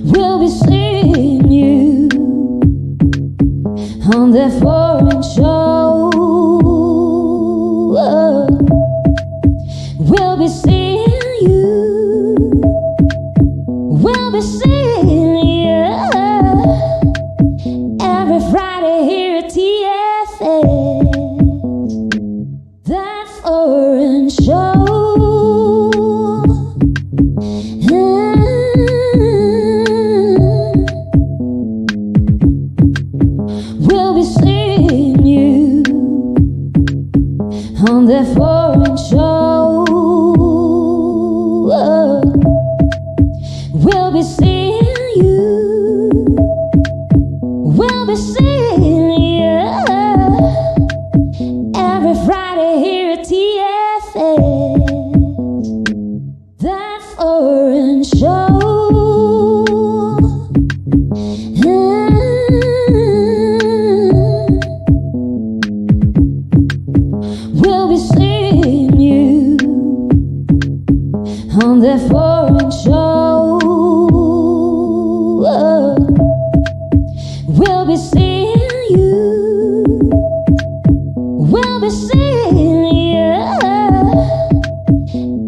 We'll be seeing you on that foreign show. We'll be seeing you. We'll be seeing you every Friday here at TFS. That foreign show. We'll be seeing you on that foreign show. We'll be seeing you. We'll be seeing you every Friday here at TFS. That foreign show. We'll be seeing you on that foreign show. We'll be seeing you. We'll be seeing you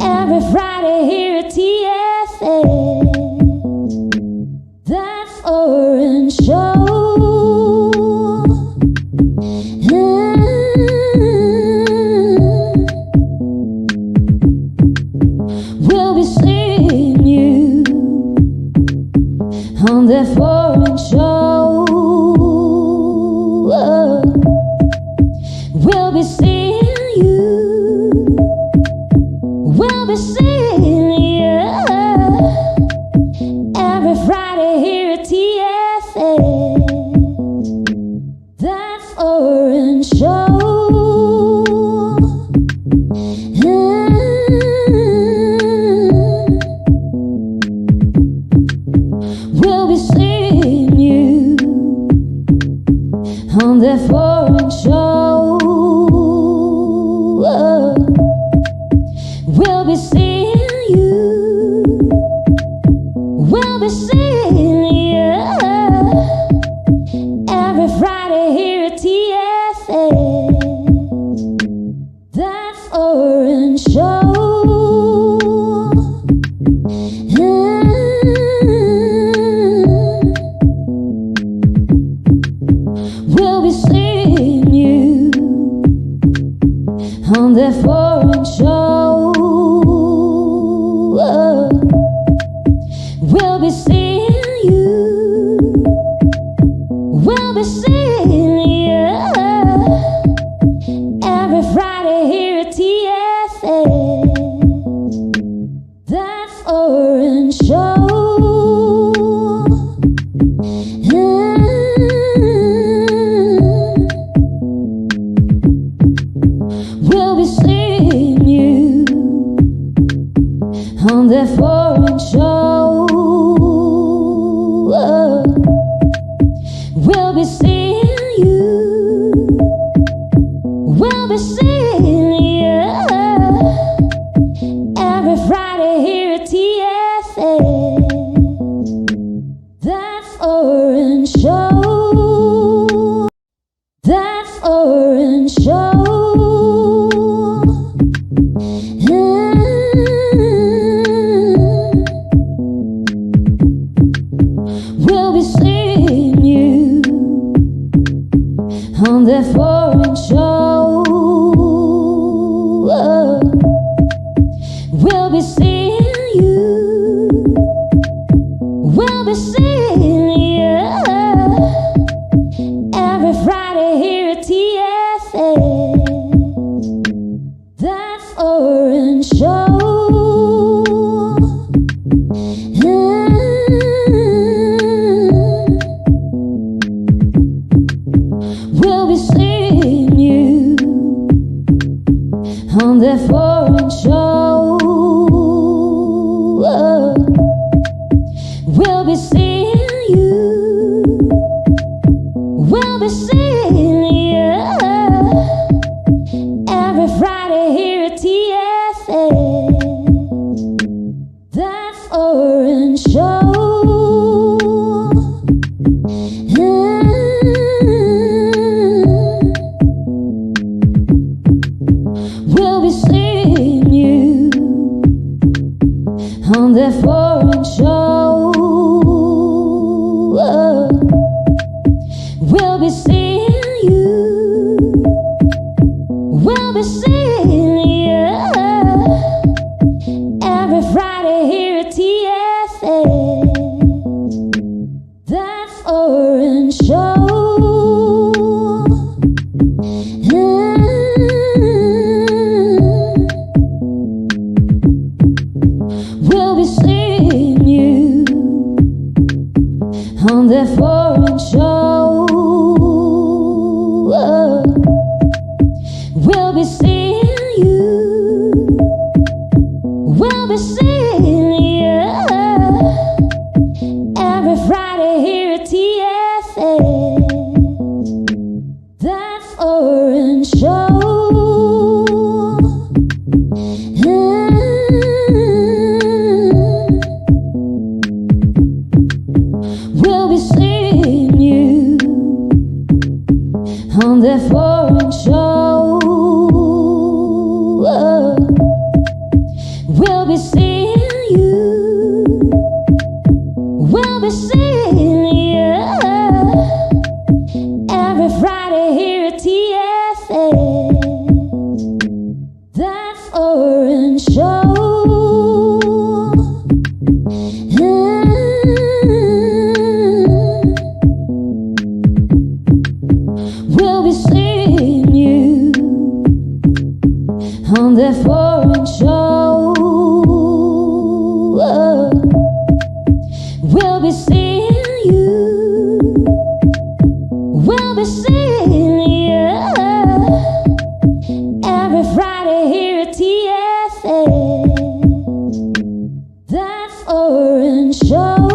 every Friday here at TFS. That foreign show. We'll be seeing you on that foreign show. We'll be seeing you. We'll be seeing you every Friday here at TFS. That foreign show. We'll be seeing you on that foreign show. We'll be seeing you. We'll be seeing you every Friday here at TFS. That foreign show. We'll be seeing you on that foreign show. We'll be seeing you. We'll be seeing you every Friday here at TFS. That foreign show. We'll be seeing you on that foreign show. We'll be seeing you. We'll be seeing you every Friday here at TFS. That foreign show. That foreign show. We'll be seeing you on that foreign show. We'll be seeing you. We'll be seeing you every Friday here at TFS. That foreign show. We'll be seeing you on that foreign show. We'll be seeing you. We'll be seeing you every Friday here at TFS. That foreign show. the foreign show. We'll be seeing you. We'll be seeing you every Friday here at TFS. That foreign show. We'll be seeing you on that foreign show. We'll be seeing you. We'll be seeing you every Friday here at TFS. That foreign show. We'll be seeing you on that foreign show. We'll be seeing you. We'll be seeing you every Friday here at TFS. That foreign show.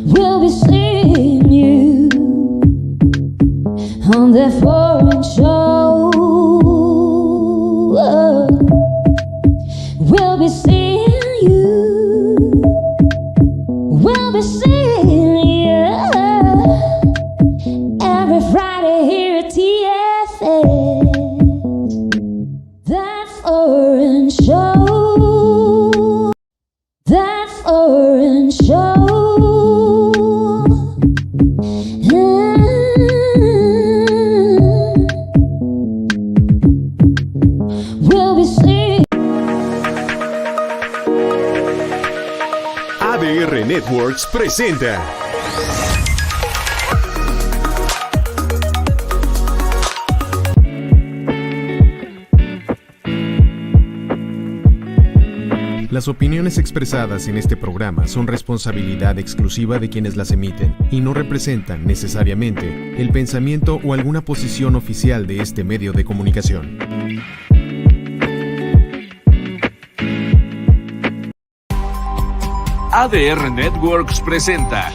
We'll be seeing you on that foreign show. We'll be seeing you. We'll be seeing you every Friday here at TFS. That foreign show. That foreign show. We'll be seeing. ADR Networks presenta Las opiniones expresadas en este programa son responsabilidad exclusiva de quienes las emiten y no representan necesariamente el pensamiento o alguna posición oficial de este medio de comunicación. ADR Networks presenta.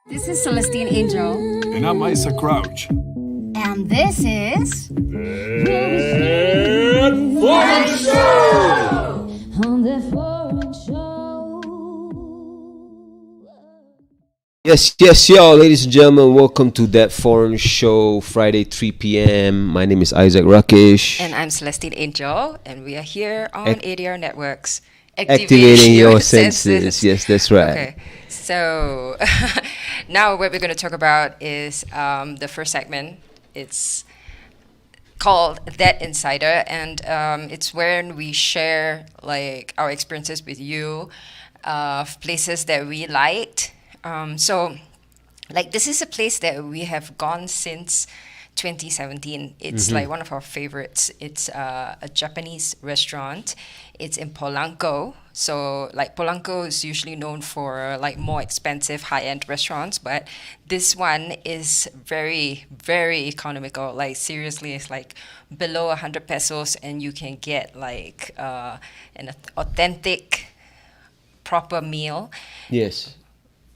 This is Celestine Angel. And I'm Isa Crouch. And this is... Foreign show. On the foreign show. Yes, yo, ladies and gentlemen, welcome to That Foreign Show, Friday, 3 p.m. My name is Isaac Rakesh. And I'm Celestine Angel, and we are here on ADR Networks. Activating your senses. Yes, that's right. Okay, so now what we're going to talk about is the first segment. It's called That Insider, and it's when we share like our experiences with you, places that we liked. So like this is a place that we have gone since 2017. It's like one of our favorites. It's a Japanese restaurant. It's in Polanco. So like Polanco is usually known for like more expensive high-end restaurants, but this one is very, very economical. Like seriously, it's like below 100 pesos and you can get like an authentic, proper meal. Yes.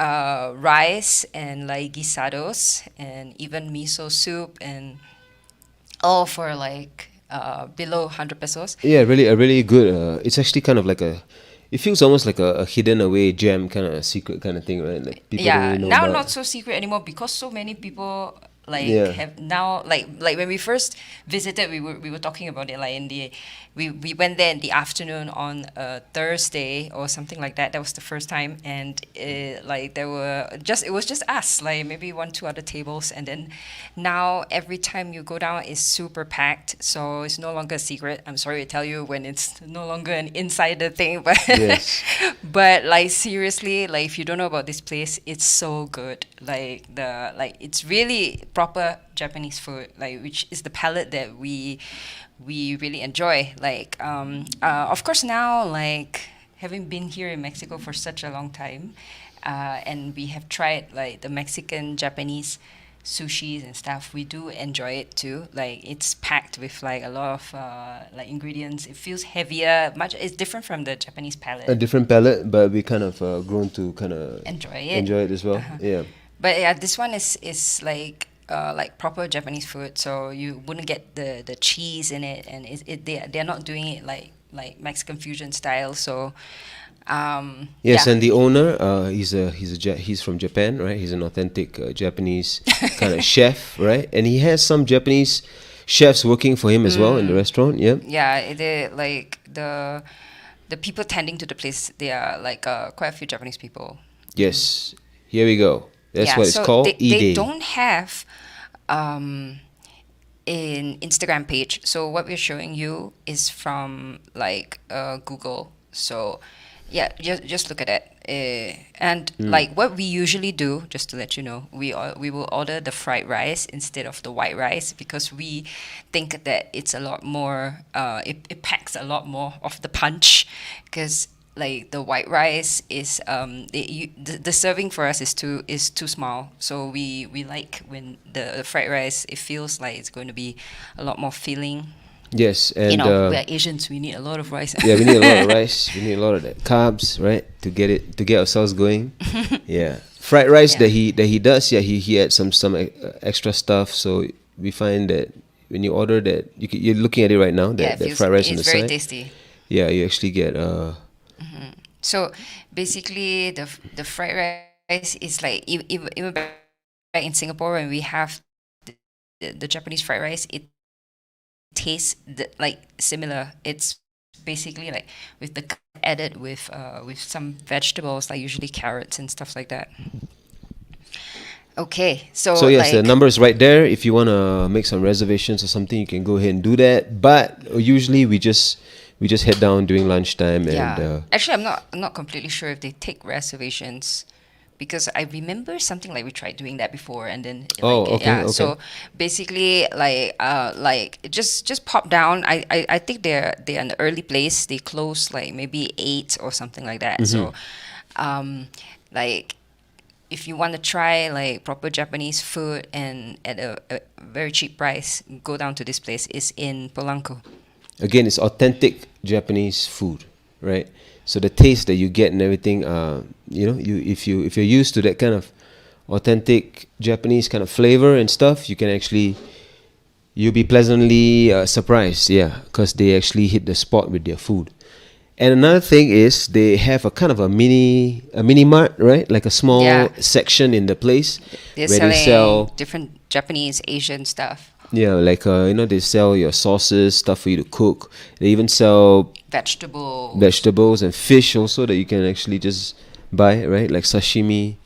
Rice and like guisados and even miso soup and all for like below 100 pesos. Yeah, really good. It's actually kind of like it feels almost like a hidden away gem kind of secret kind of thing, right? Like people don't really know now about. not so secret anymore because so many people like have now like when we first visited, we were talking about it like in the we went there in the afternoon on a Thursday or something like that. That was the first time, and like it was just us, like maybe 1-2 other tables, and then now every time you go down it's super packed, so it's no longer a secret. I'm sorry to tell you when it's no longer an insider thing, but but like seriously, like if you don't know about this place, it's so good. Like it's really proper Japanese food, like which is the palette that we really enjoy. Like of course now, like having been here in Mexico for such a long time, and we have tried like the Mexican Japanese sushis and stuff, we do enjoy it too. Like it's packed with like a lot of like ingredients. It feels heavier. It's different from the Japanese palette. A different palette, but we kind of grown to kind of Enjoy it as well. Yeah. But yeah, this one is like proper Japanese food, so you wouldn't get the cheese in it, and they're not doing it like Mexican fusion style. So yes, yeah. and the owner, he's from Japan, right? He's an authentic Japanese kind of chef, right? And he has some Japanese chefs working for him as well in the restaurant. Yeah. Yeah, they like the people tending to the place. They are like quite a few Japanese people. Yes. Here we go. That's Yeah, what it's so called. they don't have an Instagram page. So what we're showing you is from like Google. So yeah, just look at it. And like what we usually do, just to let you know, we will order the fried rice instead of the white rice, because we think that it's a lot more. It packs a lot more of the punch, because like the white rice is the serving for us is too small. So we like when the fried rice, it feels like it's going to be a lot more filling. Yes, and we're Asians. We need a lot of rice. yeah, we need a lot of rice. We need a lot of that carbs, right, to get ourselves going. Yeah, fried rice that he does. Yeah, he adds some extra stuff. So we find that when you order that, you're looking at it right now. That fried rice on the side. It's very tasty. Yeah, you actually get. So basically, the fried rice is like even back in Singapore when we have the Japanese fried rice, it tastes like similar. It's basically like with the added with some vegetables, like usually carrots and stuff like that. Okay, so yes, like, the number is right there. If you want to make some reservations or something, you can go ahead and do that. But usually we just head down during lunchtime. yeah. And Actually, I'm not completely sure if they take reservations, because I remember something like we tried doing that before, and then okay. So basically, like just pop down. I think they're in the early place. They close like maybe 8 or something like that. So, like if you want to try like proper Japanese food and at a very cheap price, go down to this place. It's in Polanco. Again, it's authentic Japanese food, right? So the taste that you get and everything, if you're used to that kind of authentic Japanese kind of flavor and stuff, you'll be pleasantly surprised, because they actually hit the spot with their food. And another thing is they have a kind of a mini mart, right? Like a small section in the place They're where selling they sell different Japanese, Asian stuff. Yeah, like they sell your sauces, stuff for you to cook. They even sell vegetables and fish also that you can actually just buy, right? Like sashimi,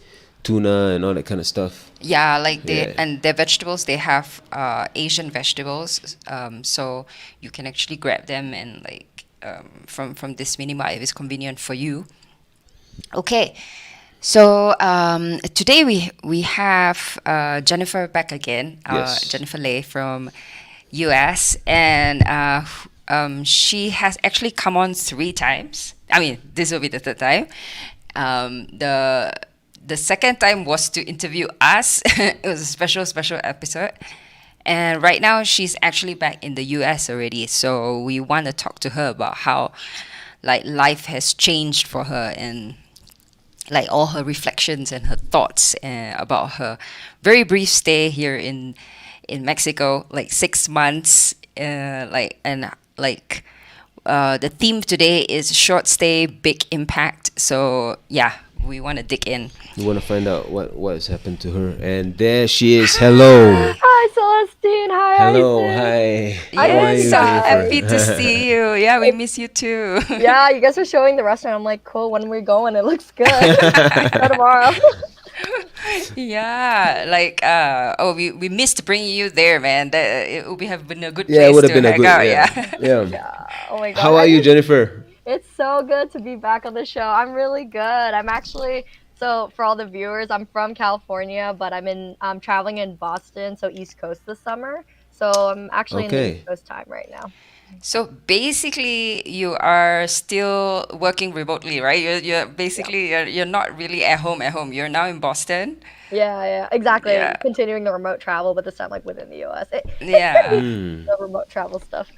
tuna, and all that kind of stuff. Yeah, like and their vegetables, they have Asian vegetables, so you can actually grab them and like from this mini mart if it's convenient for you. Okay. So today we have Jennifer back again, Yes. Jennifer Lei from US, and she has actually come on 3 times. I mean, this will be the 3rd time. The second time was to interview us. It was a special episode. And right now she's actually back in the US already. So we want to talk to her about how like life has changed for her, and like all her reflections and her thoughts about her very brief stay here in Mexico, like 6 months. The theme today is short stay, big impact. So yeah, we want to dig in. We want to find out what has happened to her. And there she is. Hello. Hi, Celestine. Hi, Hello. Isaac. Hi. How are I'm you, so Jennifer? happy to see you. Yeah, we miss you too. Yeah, you guys were showing the restaurant. I'm like, cool, when are we going? It looks good. Go tomorrow. Yeah, like we missed bringing you there, man. It would have been a good Yeah, it place would have to been a hang good. out. Yeah. Yeah. Oh my god. How are you, Jennifer? It's so good to be back on the show. I'm really good. I'm actually So for all the viewers, I'm from California, but I'm traveling in Boston, so East Coast this summer. So I'm actually in the East Okay. Coast time right now. So basically, you are still working remotely, right? You're Yeah. basically you're not really at home at home. You're now in Boston. Yeah, yeah, exactly. Yeah. Continuing the remote travel, but this time like within the US. It's Yeah. pretty Hmm. the remote travel stuff.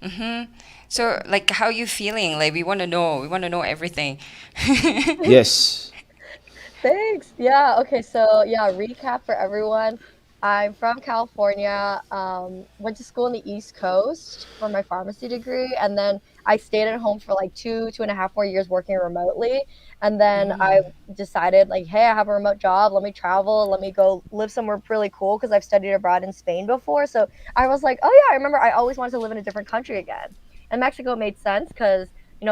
Mm-hmm. So like how you feeling? Like we want to know. We want to know everything. Yes. Thanks. Yeah. Okay. So yeah, recap for everyone. I'm from California. Went to school in the East Coast for my pharmacy degree, and then I stayed at home for like 2.5 more years working remotely. And then I decided like, hey, I have a remote job. Let me travel. Let me go live somewhere really cool because I've studied abroad in Spain before. So I was like, oh yeah, I remember I always wanted to live in a different country again. And Mexico made sense because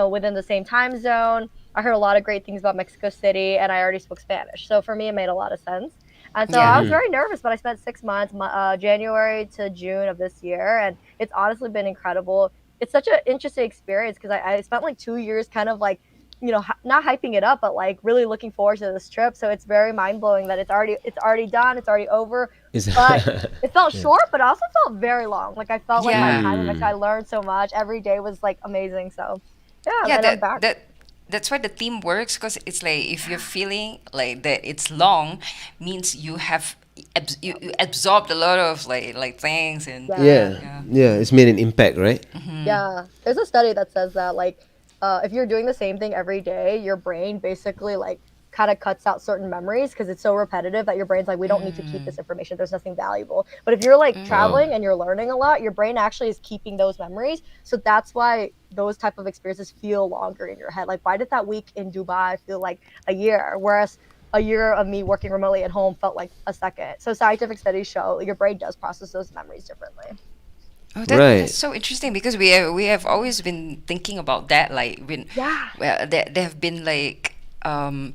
within the same time zone. I heard a lot of great things about Mexico City, and I already spoke Spanish. So for me, it made a lot of sense. And so I Yeah. was very nervous, but I spent 6 months, January to June of this year, and it's honestly been incredible. It's such an interesting experience because I spent like 2 years kind of like, not hyping it up, but like really looking forward to this trip. So it's very mind blowing that it's already done, it's already over. Is But it felt yeah. short, but it also felt very long. Like I felt like my Yeah. time in Mexico, Mm. I learned so much. Every day was like amazing. So yeah, Yeah, and I'm back. that's why the theme works because it's like if you're feeling like that it's long means you have you absorbed a lot of like things and Yeah. Yeah. yeah. Yeah. It's made an impact, right? Yeah, there's a study that says that like if you're doing the same thing every day, your brain basically like kind of cuts out certain memories because it's so repetitive that your brain's like we don't need to keep this information. There's nothing valuable. But if you're like Wow. traveling and you're learning a lot, your brain actually is keeping those memories. So that's why those type of experiences feel longer in your head. Like why did that week in Dubai feel like a year whereas a year of me working remotely at home felt like a second. So scientific studies show your brain does process those memories differently. Oh, that's Right. so interesting because we have always been thinking about that. Like when, Yeah. well, there have been like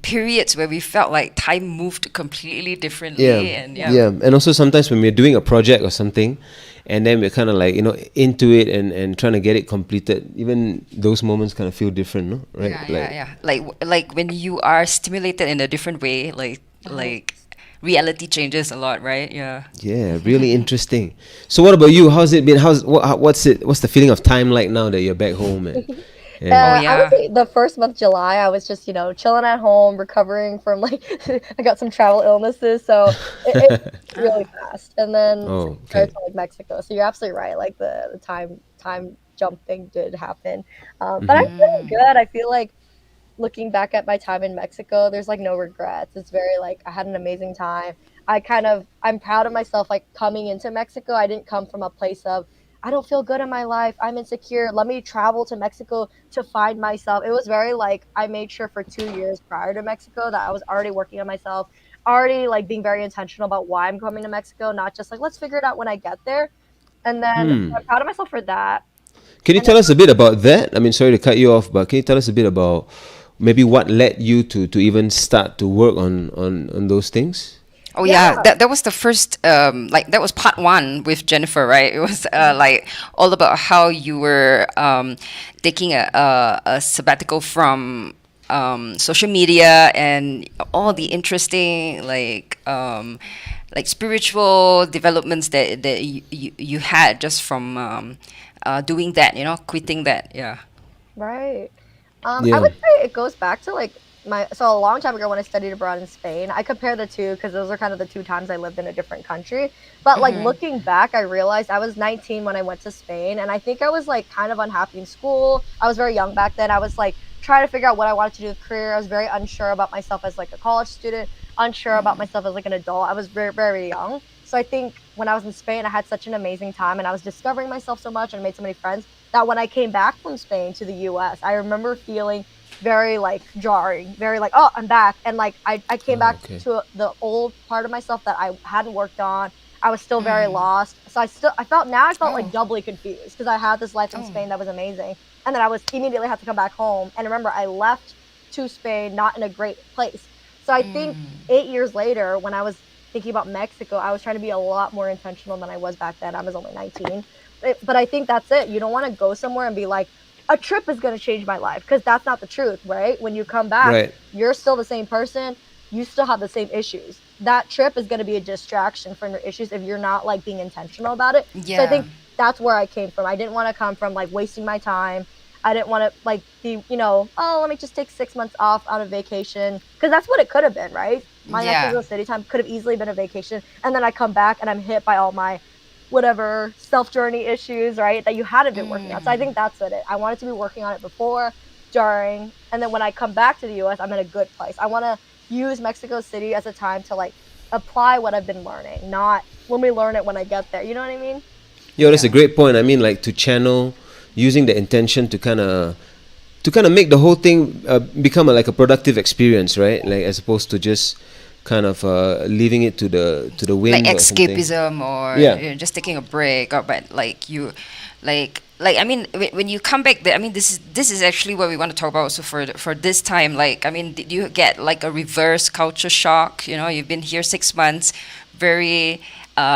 periods where we felt like time moved completely Yeah. differently, and yeah, Yeah. Yeah. And also sometimes when we're doing a project or something, and then we're kind of like into it and trying to get it completed. Even those moments kind of feel different, no? Right? yeah, yeah, Like. yeah. Like when you are stimulated in a different way, Right. like reality changes a lot, right? Yeah. Yeah, really interesting. So, what about you? How's it been? What's the feeling of time like now that you're back home Oh and I would yeah. say the first month, July, I was just, chilling at home, recovering from like, I got some travel illnesses. So it really fast. And then oh, compared okay. to like Mexico. So you're absolutely right. Like the time jump thing did happen. But I'm Mm-hmm. feeling good. I feel like looking back at my time in Mexico, there's like no regrets. It's very like I had an amazing time. I'm proud of myself like coming into Mexico. I didn't come from a place of I don't feel good in my life. I'm insecure. Let me travel to Mexico to find myself. It was very like I made sure for 2 years prior to Mexico that I was already working on myself, already like being very intentional about why I'm coming to Mexico, not just like let's figure it out when I get there. And then so Hmm. I'm proud of myself for that. Can you And then tell us a bit about that? I mean, sorry to cut you off, but can you tell us a bit about maybe what led you to even start to work on those things? Oh yeah, yeah, that was the first like that was part one with Jennifer, right? It was like all about how you were taking a sabbatical from social media and all the interesting like spiritual developments that you had just from doing that, quitting that. Yeah. right. I Yeah. would say it goes back to like so a long time ago when I studied abroad in Spain. I compare the two because those are kind of the two times I lived in a different country. But like looking back, I realized I was 19 when I went to Spain, and I think I was like kind of unhappy in school. I was very young back then. I was like trying to figure out what I wanted to do with career. I was very unsure about myself as like a college student, unsure about myself as like an adult. I was very very young. So I think when I was in Spain, I had such an amazing time, and I was discovering myself so much and made so many friends that when I came back from Spain to the US, I remember feeling very like jarring, very like, oh, I'm back. And like I came Oh, back okay. to the old part of myself that I hadn't worked on. I was still very lost. So I felt like Oh. doubly confused because I had this life in Oh. Spain that was amazing. And then I was immediately had to come back home. And remember, I left to Spain not in a great place. So I think 8 years later, when I was thinking about Mexico, I was trying to be a lot more intentional than I was back then. I was only 19. But I think that's it. You don't want to go somewhere and be like, a trip is going to change my life, because that's not the truth, right? When you come back, Right. you're still the same person. You still have the same issues. That trip is going to be a distraction from your issues if you're not like being intentional about it. So I Yeah. think that's where I came from. I didn't want to come from like wasting my time. I didn't want to like be, oh, let me just take 6 months off on a vacation, because that's what it could have been, right? My Yeah. Mexico City time could have easily been a vacation, and then I come back and I'm hit by all my whatever self journey issues, right? That you hadn't been working on. So I think that's what it. I wanted to be working on it before, during, and then when I come back to the US, I'm in a good place. I want to use Mexico City as a time to like apply what I've been learning, not let me learn it when I get there. You know what I mean? Yo, that's a great point. I mean, like to channel, using the intention to kind of make the whole thing become like a productive experience, right? Like as opposed to just kind of leaving it to the wind Like or something. escapism, or Yeah. just taking a break, or but like you like I mean, when you come back there, I mean, this is actually what we want to talk about also for this time. Like, I mean, did you get like a reverse culture shock? You've been here 6 months, very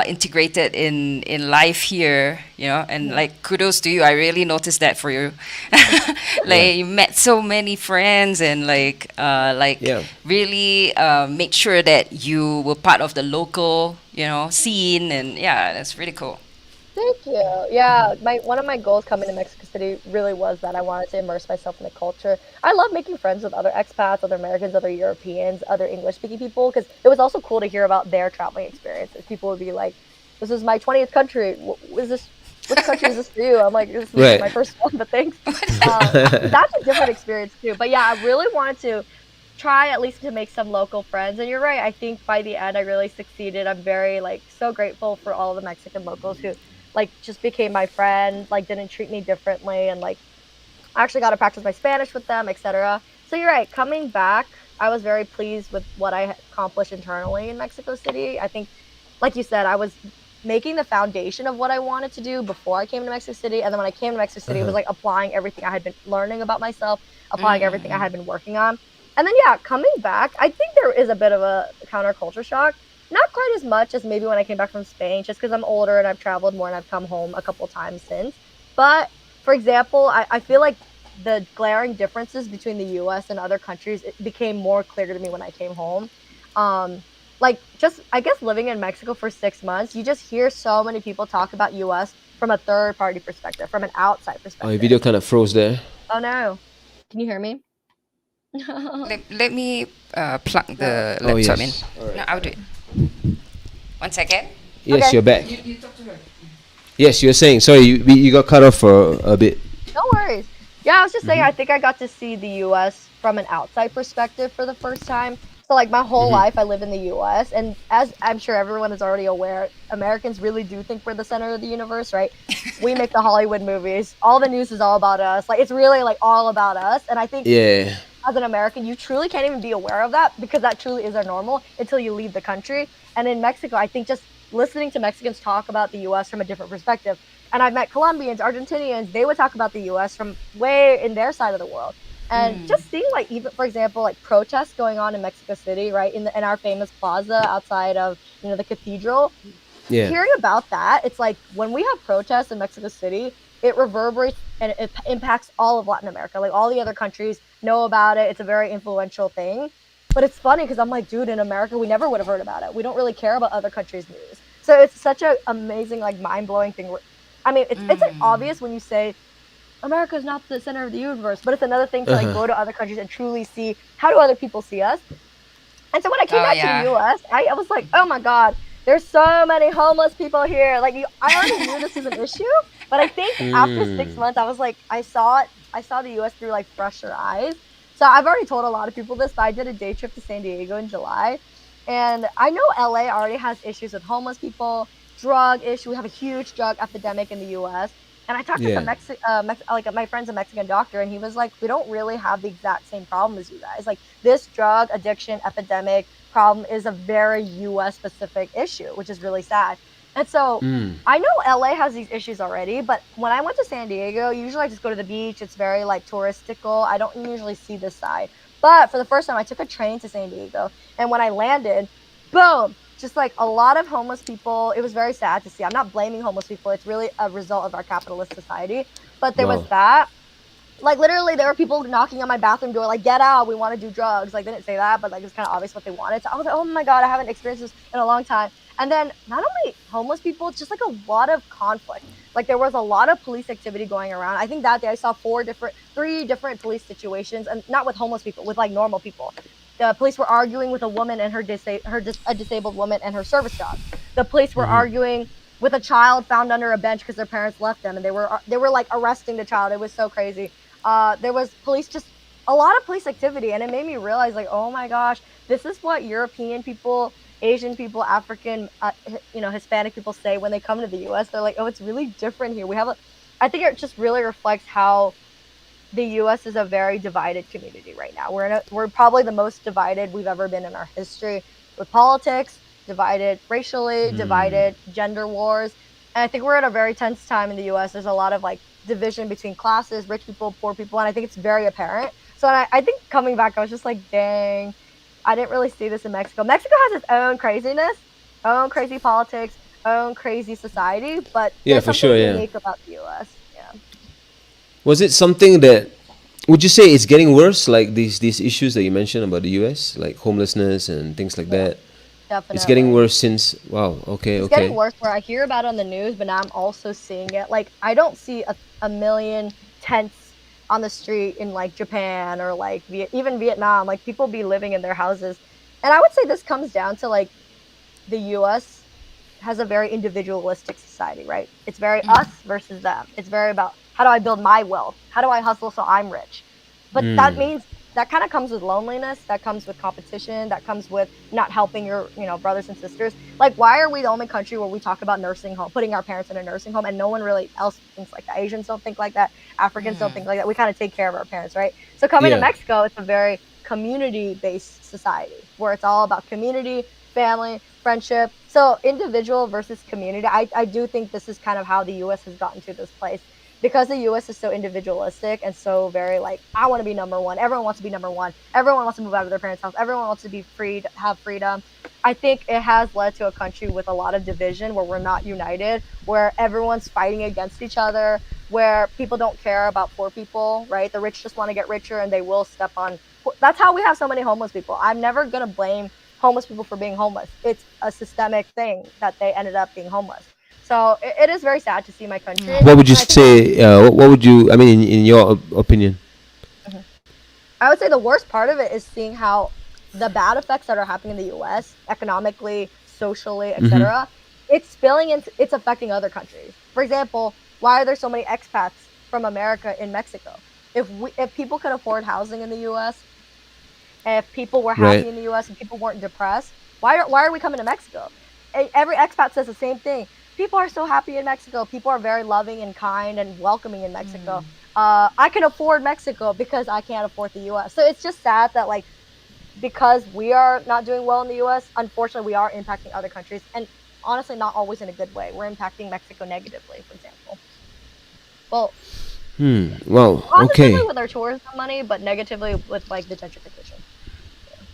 integrated in life here, and like kudos to you. I really noticed that for you. Like you met so many friends, and Yeah. really make sure that you were part of the local scene, and yeah, that's really cool. Thank you. Yeah, one of my goals coming to Mexico City really was that I wanted to immerse myself in the culture. I love making friends with other expats, other Americans, other Europeans, other English-speaking people, because it was also cool to hear about their traveling experiences. People would be like, "This is my 20th country. Which country is this for you?" I'm like, "This is Right. my first one, but thanks." That's a different experience too. But yeah, I really wanted to try at least to make some local friends. And you're right. I think by the end, I really succeeded. I'm very like so grateful for all the Mexican locals who like just became my friend, like didn't treat me differently, and like I actually got to practice my Spanish with them, etc. So you're right. Coming back, I was very pleased with what I accomplished internally in Mexico City. I think, like you said, I was making the foundation of what I wanted to do before I came to Mexico City, and then when I came to Mexico City, it was like applying everything I had been learning about myself, applying everything I had been working on. And then yeah, coming back, I think there is a bit of a counterculture shock. Not quite as much as maybe when I came back from Spain, just because I'm older and I've traveled more and I've come home a couple times since. But for example, I feel like the glaring differences between the US and other countries, it became more clear to me when I came home. Like just I guess living in Mexico for 6 months, you just hear so many people talk about US from a third party perspective, from an outside Oh, your perspective. video kind of froze there. Oh no. Can you hear me? Let me plug the Oh laptop yes. in. All right. No, I'll do it. 1 second. Yes, Okay. you're back. You talk to her. Yes, you're saying. Sorry, you got cut off for a bit. No worries. Yeah, I was just saying, I think I got to see the US from an outside perspective for the first time. So, like, my whole life, I live in the US. And as I'm sure everyone is already aware, Americans really do think we're the center of the universe, right? We make the Hollywood movies. All the news is all about us. Like, it's really, like, all about us. And I think Yeah. as an American, you truly can't even be aware of that, because that truly is our normal until you leave the country. And in Mexico, I think just listening to Mexicans talk about the US from a different perspective. And I've met Colombians, Argentinians, they would talk about the US from way in their side of the world. And just seeing, like, even for example, like protests going on in Mexico City, right, in our famous plaza outside of the cathedral. Yeah. Hearing about that, it's like when we have protests in Mexico City, it reverberates and it impacts all of Latin America. Like all the other countries know about it. It's a very influential thing. But it's funny because I'm like, dude, in America, we never would have heard about it. We don't really care about other countries' news. So it's such an amazing, like, mind-blowing thing. I mean, it's like obvious when you say America is not the center of the universe, but it's another thing to like go to other countries and truly see how do other people see us. And so when I came Oh, back yeah. to the US, I was like, oh my God, there's so many homeless people here. Like, I already knew this was an issue, but I think after 6 months, I was like, I saw the US through like fresher eyes. So I've already told a lot of people this, but I did a day trip to San Diego in July. And I know LA already has issues with homeless people, drug issue. We have a huge drug epidemic in the US. And I talked to Yeah. like my friend's a Mexican doctor, and he was like, we don't really have the exact same problem as you guys. Like, this drug addiction epidemic problem is a very US specific issue, which is really sad. And so I know LA has these issues already, but when I went to San Diego, usually I just go to the beach. It's very like touristical. I don't usually see this side. But for the first time, I took a train to San Diego, and when I landed, boom, just like a lot of homeless people. It was very sad to see. I'm not blaming homeless people. It's really a result of our capitalist society. But there was Wow. that. like literally there were people knocking on my bathroom door like, get out, we want to do drugs. Like they didn't say that, but like it was kind of obvious what they wanted. So I was like, oh my god, I haven't experienced this in a long time. And then not only homeless people, just like a lot of conflict. Like there was a lot of police activity going around. I think that day I saw three different police situations, and not with homeless people, with like normal people. The police were arguing with a woman and a disabled woman and her service dog. The police were arguing with a child found under a bench because their parents left them, and they were like arresting the child. It was so crazy. There was a lot of police activity, and it made me realize like, oh my gosh, this is what European people, Asian people, African, Hispanic people say when they come to the U.S. They're like, oh, it's really different here. I think it just really reflects how the U.S. is a very divided community right now. We're probably the most divided we've ever been in our history, with politics, divided racially, divided gender wars. And I think we're at a very tense time in the U.S. There's a lot of like division between classes, rich people, poor people, and I think it's very apparent. So I think coming back, I was just like, dang, I didn't really see this in Mexico. Mexico has its own craziness, own crazy politics, own crazy society, but there's something unique about the U.S. Yeah. Was it something that, would you say it's getting worse, like these issues that you mentioned about the U.S., like homelessness and things like that? Definitely. It's getting worse since, wow, okay. It's getting worse where I hear about it on the news, but now I'm also seeing it. Like, I don't see a million tents on the street in, like, Japan or, like, even Vietnam. Like, people be living in their houses. And I would say this comes down to, like, the U.S. has a very individualistic society, right? It's very us versus them. It's very about, how do I build my wealth? How do I hustle so I'm rich? But that means that kind of comes with loneliness, that comes with competition, that comes with not helping your, brothers and sisters. Like, why are we the only country where we talk about nursing home, putting our parents in a nursing home, and no one really else thinks like that? Asians don't think like that. Africans don't think like that. We kind of take care of our parents, right? So coming to Mexico, it's a very community-based society where it's all about community, family, friendship. So individual versus community. I do think this is kind of how the U.S. has gotten to this place. Because the U.S. is so individualistic and so very like, I want to be number one. Everyone wants to be number one. Everyone wants to move out of their parents' house. Everyone wants to be free, to have freedom. I think it has led to a country with a lot of division where we're not united, where everyone's fighting against each other, where people don't care about poor people, right? The rich just want to get richer and they will step on. That's how we have so many homeless people. I'm never going to blame homeless people for being homeless. It's a systemic thing that they ended up being homeless. So it is very sad to see my country. What would you say? What would you? I mean, in your opinion, I would say the worst part of it is seeing how the bad effects that are happening in the U.S. economically, socially, etc. It's it's affecting other countries. For example, why are there so many expats from America in Mexico? If people could afford housing in the U.S., if people were happy in the U.S. and people weren't depressed, why are we coming to Mexico? Every expat says the same thing. People are so happy in Mexico. People are very loving and kind and welcoming in Mexico. I can afford Mexico because I can't afford the U.S. So it's just sad that, like, because we are not doing well in the U.S., unfortunately, we are impacting other countries. And honestly, not always in a good way. We're impacting Mexico negatively, for example. Well, positively with our tourism money, but negatively with, like, the gentrification.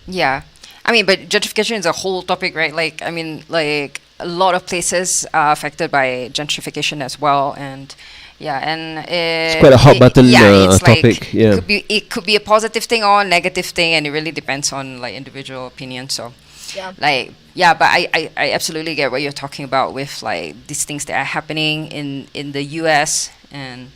Yeah. I mean, but gentrification is a whole topic, right? Like, I mean, like, a lot of places are affected by gentrification as well, and it's quite a hot button it's topic. Like, it could be a positive thing or a negative thing, and it really depends on like individual opinion. So, but I absolutely get what you're talking about with like these things that are happening in the U.S. and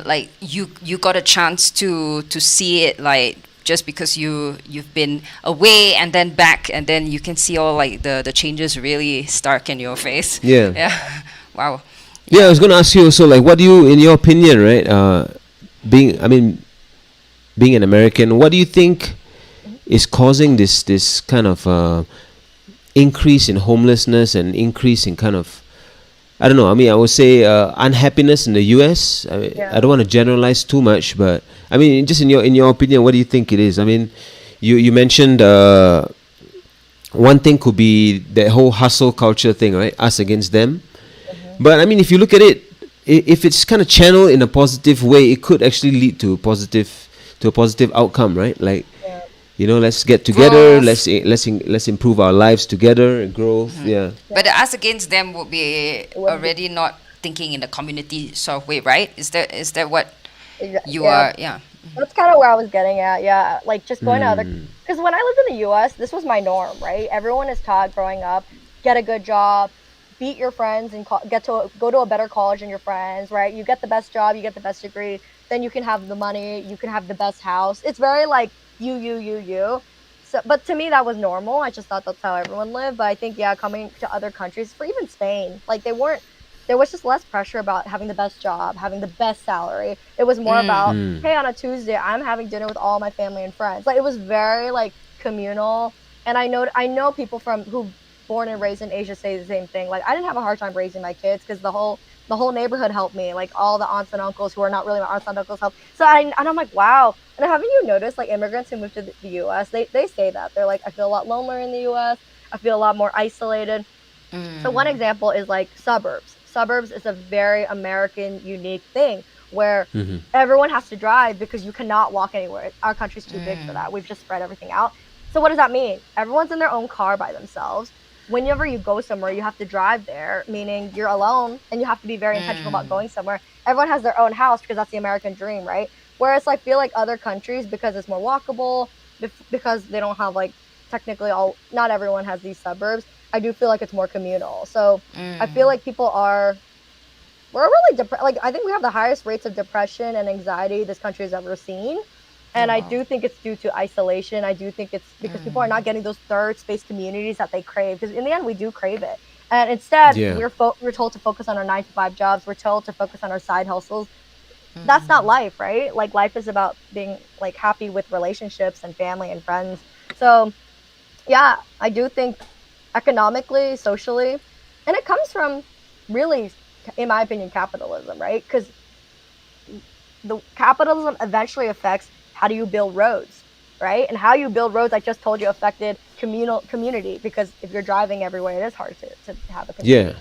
like you got a chance to see it like. Just because you've been away and then back, and then you can see all like the changes really stark in your face. Yeah. Wow. Yeah, I was gonna ask you also, like, what do you, in your opinion, right? Being an American, what do you think is causing this kind of increase in homelessness and increase in kind of, I don't know. I mean, I would say unhappiness in the U.S. I don't want to generalize too much, but I mean, just in your opinion, what do you think it is? I mean, you mentioned one thing could be the whole hustle culture thing, right? Us against them. But I mean, if you look at it, if it's kind of channeled in a positive way, it could actually lead to a positive outcome, right? Like, let's get together, let's improve our lives together, growth. But the us against them would be already not thinking in the community sort of way, right? Is that what You Yeah, are, yeah. that's kind of where I was getting at. Yeah, like just going to other. Mm. Because when I lived in the U.S., this was my norm, right? Everyone is taught growing up, get a good job, beat your friends, and go to a better college than your friends, right? You get the best job, you get the best degree, then you can have the money, you can have the best house. It's very like you. So, but to me, that was normal. I just thought that's how everyone lived. But I think, yeah, coming to other countries, for even Spain, like they weren't. There was just less pressure about having the best job, having the best salary. It was more about, Mm. hey, on a Tuesday, I'm having dinner with all my family and friends. Like it was very like communal. And I know people from who born and raised in Asia say the same thing. Like I didn't have a hard time raising my kids because the whole neighborhood helped me. Like all the aunts and uncles who are not really my aunts and uncles helped. And I'm like, wow. And haven't you noticed like immigrants who move to the U.S. They say that they're like, I feel a lot lonelier in the U.S. I feel a lot more isolated. So one example is like suburbs. Suburbs is a very American unique thing where Mm-hmm. everyone has to drive because you cannot walk anywhere. Our country's too big for that. We've just spread everything out. So what does that mean? Everyone's in their own car by themselves. Whenever you go somewhere, you have to drive there, meaning you're alone and you have to be very intentional about going somewhere. Everyone has their own house because that's the American dream, right? Whereas I feel like other countries, because it's more walkable, because they don't have like technically not everyone has these suburbs. I do feel like it's more communal. So I feel like we're really depressed. Like I think we have the highest rates of depression and anxiety this country has ever seen. Oh, And I wow. do think it's due to isolation. I do think it's because people are not getting those third space communities that they crave. Because in the end, we do crave it. And instead, Yeah. we're told to focus on our 9 to 5 jobs. We're told to focus on our side hustles. That's not life, right? Like life is about being like happy with relationships and family and friends. So yeah, I do think economically, socially, and it comes from really, in my opinion, capitalism, right? Because the capitalism eventually affects how do you build roads, right? And how you build roads, I just told you, affected community because if you're driving everywhere, it is hard to have a community. Yeah.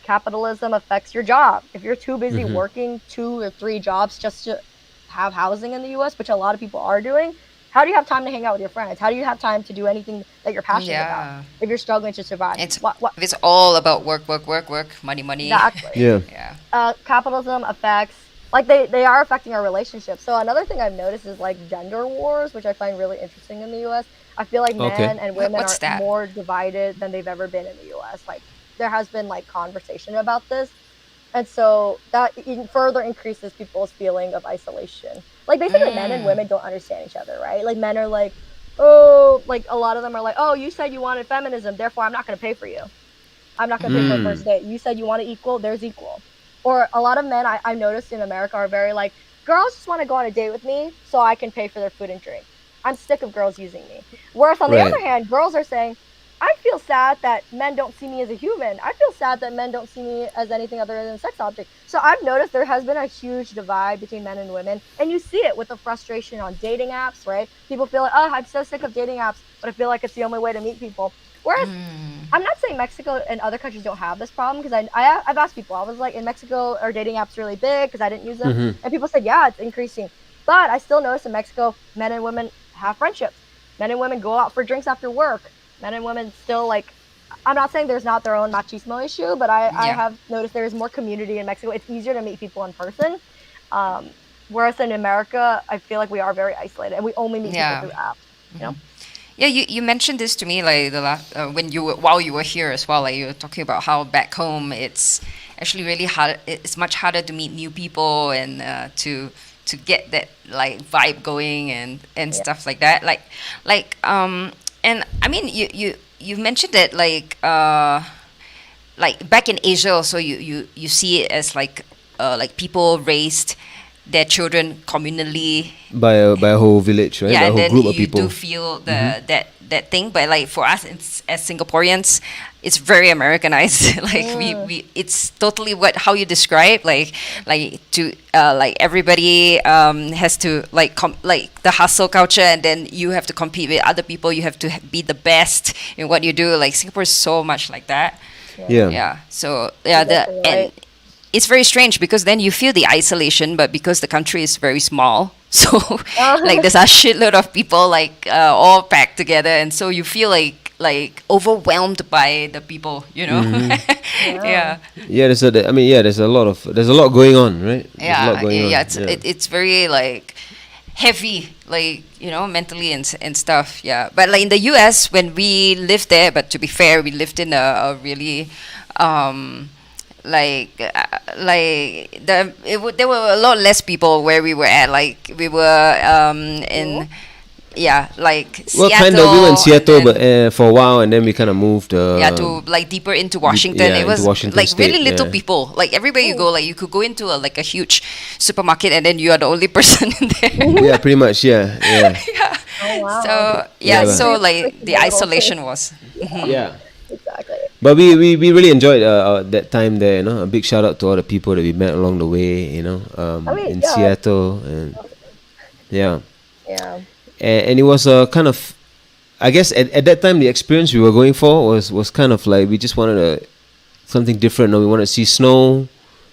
Capitalism affects your job. If you're too busy Mm-hmm. working 2 or 3 jobs just to have housing in the US, which a lot of people are doing, how do you have time to hang out with your friends? How do you have time to do anything that you're passionate about Yeah. if you're struggling to survive? It's What if it's all about work, money. exactly? Yeah. Yeah. Capitalism affects like they are affecting our relationships. So another thing I've noticed is like gender wars, which I find really interesting in the US. I feel like Okay. men and women What's are that? more divided than they've ever been in the US. Like there has been like conversation about this. And so that even further increases people's feeling of isolation. Like basically men and women don't understand each other, right? Like men are like, oh, like a lot of them are like, oh, you said you wanted feminism, therefore I'm not going to pay for you. I'm not going to pay for a first date. You said you want equal, there's equal. Or a lot of men I've noticed in America are very like, girls just want to go on a date with me so I can pay for their food and drink. I'm sick of girls using me. Whereas on the Right. other hand, girls are saying, I feel sad that men don't see me as a human. I feel sad that men don't see me as anything other than a sex object. So I've noticed there has been a huge divide between men and women. And you see it with the frustration on dating apps, right? People feel like, oh, I'm so sick of dating apps, but I feel like it's the only way to meet people. Whereas I'm not saying Mexico and other countries don't have this problem because I've asked people. I was like, in Mexico, are dating apps really big? Because I didn't use them. Mm-hmm. And people said, yeah, it's increasing. But I still notice in Mexico, men and women have friendships. Men and women go out for drinks after work. Men and women still like, I'm not saying there's not their own machismo issue, but I Yeah. have noticed there is more community in Mexico. It's easier to meet people in person. Whereas in America, I feel like we are very isolated and we only meet Yeah. people through apps. You know? Yeah, you mentioned this to me like the last when you were while you were here as well. Like you were talking about how back home it's actually really hard. It's much harder to meet new people and to get that like vibe going and Yeah. stuff like that. And I mean you mentioned that like back in Asia also you see it as like people raised their children communally, By a whole village, right? yeah, By a and whole then group of you people. do feel that thing. But like for us, it's, as Singaporeans, it's very Americanized. Like we it's totally how you describe like everybody has to like the hustle culture, and then you have to compete with other people. You have to be the best in what you do. Like Singapore is so much like that. Yeah. Yeah. So yeah, Exactly right. and it's very strange because then you feel the isolation, but because the country is very small, so like there's a shitload of people like all packed together, and so you feel like overwhelmed by the people, you know. Yeah. Yeah, there's a lot going on, right? There's a lot going on. It's very like heavy, like, you know, mentally and stuff. Yeah, but like in the US when we lived there, but to be fair, we lived in a really there were a lot less people where we were at. Like we were in like Well, Seattle. kind of. We were in Seattle, and then- but for a while, and then we kind of moved. to like deeper into Washington. yeah, It was into Washington like State, really little yeah. people. Like everywhere you go, like you could go into like a huge supermarket and then you are the only person in there. Yeah, pretty much. Yeah. Yeah. Oh, wow. So Yeah, but- so like the isolation was. Yeah. Exactly. But we really enjoyed that time there. You know, a big shout out to all the people that we met along the way. You know, in yeah. Seattle, and yeah. Yeah. And it was a kind of, I guess at that time the experience we were going for was kind of like we just wanted something different. No, we wanted to see snow,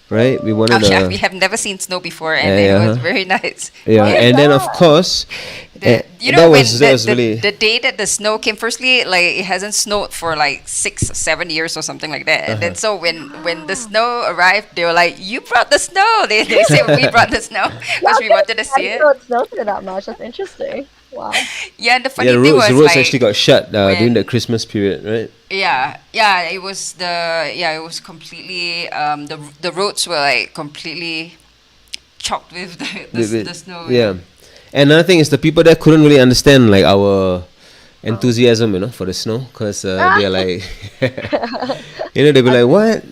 right? We wanted We have never seen snow before, and Yeah, it was very nice. yeah, and then of that? course, You that know, when was really the day that the snow came, firstly, like it hasn't snowed for like 6-7 years or something like that. And then so when the snow arrived, they were like, "You brought the snow." They said we brought the snow because we wanted to see I it. didn't know it snowed there that much. That's interesting. Wow. Yeah, and the funny yeah, the thing roads, was the roads like, actually got shut during when- the Christmas period, right? it was completely the roads were like completely chocked with the snow. Yeah, and another thing is the people there couldn't really understand like our enthusiasm, you know, for the snow, because they're like, you know, they'd be like, "What?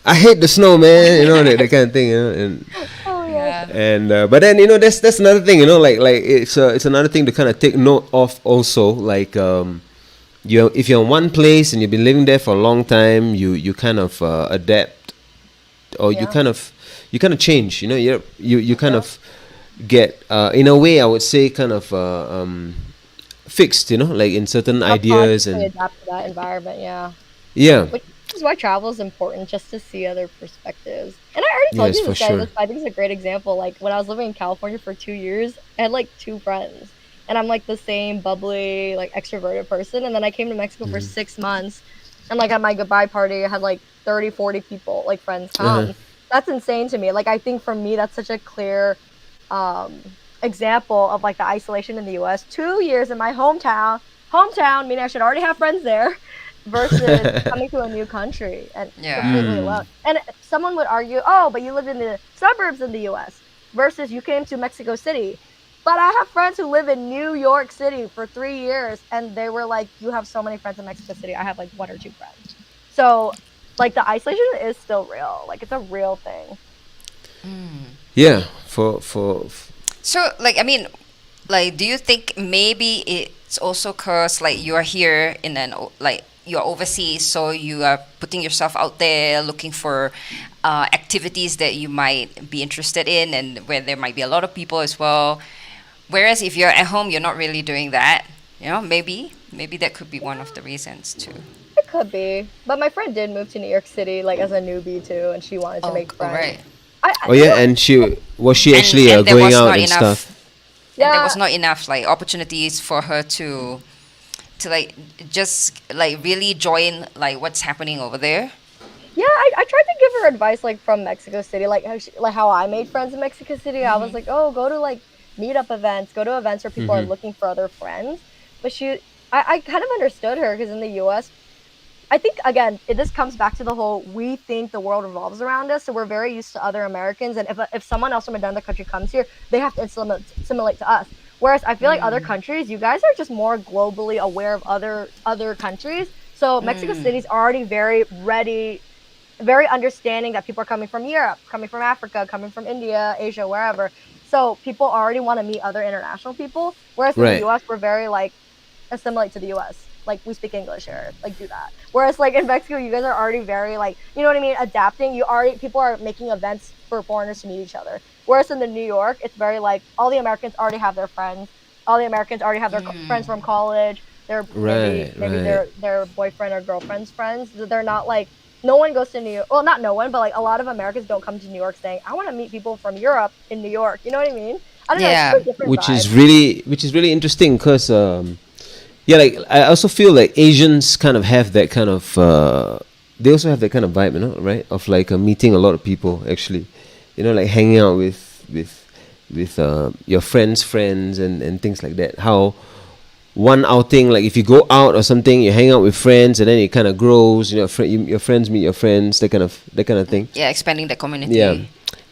I hate the snow, man," you know, that kind of thing, you know, and. Oh yeah. And but then, you know, that's another thing, you know, like it's another thing to kind of take note of also, like if you're in one place and you've been living there for a long time, you kind of adapt, or you kind of change, you know, you kind of get in a way, I would say, kind of fixed, you know, like in certain ideas Subconsciously and adapt to that environment. Yeah. yeah. Which is why travel is important, just to see other perspectives. And I already told Yes, you for this, guy. sure. I think it's a great example. Like when I was living in California for 2 years, I had like 2 friends, and I'm like the same bubbly, like extroverted person. And then I came to Mexico for 6 months, and like at my goodbye party, I had like 30, 40 people, like friends come. That's insane to me. Like I think for me, that's such a clear example of like the isolation in the U.S. 2 years in my hometown, meaning I should already have friends there. Versus coming to a new country and completely alone. And someone would argue, oh, but you lived in the suburbs in the U.S. versus you came to Mexico City. But I have friends who live in New York City for 3 years, and they were like, you have so many friends in Mexico City. I have like 1 or 2 friends. So, like, the isolation is still real. Like, it's a real thing. Yeah, So, like, I mean, like, do you think maybe it's also because, like, you are here in you're overseas, so you are putting yourself out there looking for activities that you might be interested in, and where there might be a lot of people as well. Whereas if you're at home, you're not really doing that. You know, maybe that could be one of the reasons too. It could be. But my friend did move to New York City, like, as a newbie, too, and she wanted to make friends. Right. oh yeah, and she actually and there going was out not and enough. stuff. And there was not enough like opportunities for her to like just like really join like what's happening over there. Yeah, I tried to give her advice, like, from Mexico City, like how I made friends in Mexico City. I was like, oh, go to like meetup events, go to events where people are looking for other friends. But I kind of understood her, because in the U.S., I think, again, this comes back to the whole, we think the world revolves around us, so we're very used to other Americans, and if someone else from another country comes here, they have to assimilate to us. Whereas I feel like other countries, you guys are just more globally aware of other countries. So Mexico City's already very ready, very understanding that people are coming from Europe, coming from Africa, coming from India, Asia, wherever. So people already want to meet other international people. Whereas in the US, we're very like, assimilate to the US. Like, we speak English here, like, do that. Whereas, like, in Mexico, you guys are already very, like, you know what I mean, adapting. People are making events for foreigners to meet each other. Whereas in the New York, it's very, like, all the Americans already have their friends. All the Americans already have their friends from college. They're maybe their boyfriend or girlfriend's friends. They're not, like, no one goes to New York. Well, not no one, but, like, a lot of Americans don't come to New York saying, I want to meet people from Europe in New York. You know what I mean? I don't know, it's a different which vibe. is really interesting, because Yeah, like I also feel like Asians kind of have that kind of. They also have that kind of vibe, right? Of like meeting a lot of people, actually, like hanging out with your friends' friends and things like that. How one outing, like if you go out or something, you hang out with friends, and then it kind of grows. Your friends meet your friends, that kind of thing. Yeah, expanding the community. Yeah.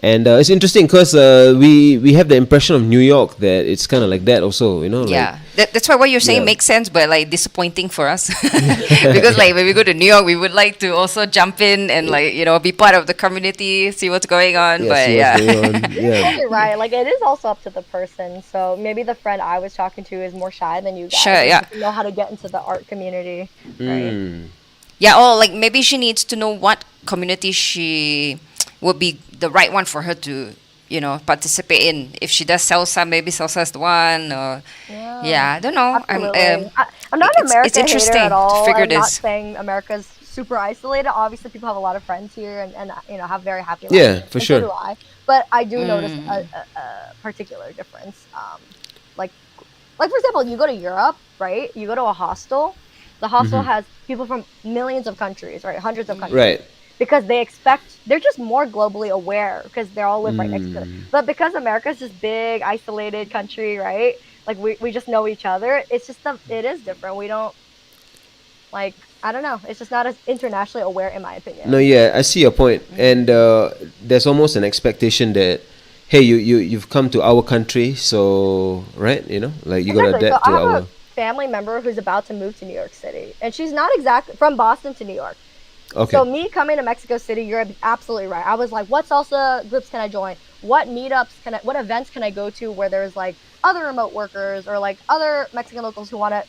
And it's interesting because we have the impression of New York that it's kind of like that also, Yeah, that's why what you're saying Yeah. makes sense, but like disappointing for us because like when we go to New York, we would like to also jump in and like be part of the community, see what's going on. yeah, But see yeah, what's going on. You're Yeah. totally right. Like it is also up to the person. So maybe the friend I was talking to is more shy than you guys. Sure, and yeah. doesn't know how to get into the art community, right? Mm. yeah, or like maybe she needs to know what community she would be the right one for her to participate in. If she does salsa, maybe salsa is the one. Or yeah, I don't know. Absolutely. I'm not an it's America interesting hater at to all. figure I'm not this. saying America's super isolated. Obviously, people have a lot of friends here and have very happy lives. Yeah, for and sure. So do I. But I do notice a particular difference. Like, like for example, you go to Europe, right? You go to a hostel. The hostel has people from millions of countries, right? Hundreds of countries. Right. Because they're just more globally aware because they all live right next to each other. But because America's this big isolated country, right? Like we just know each other. It's just it is different. We don't like I don't know. It's just not as internationally aware in my opinion. No, yeah, I see your point. And there's almost an expectation that, hey, you've come to our country, so right, like you gotta Exactly. So adapt I to have our. a family member who's about to move to New York City, and she's not exactly from Boston to New York. Okay. So me coming to Mexico City, you're absolutely right. I was like, what salsa groups can I join? What meetups what events can I go to where there's like other remote workers or like other Mexican locals who want to,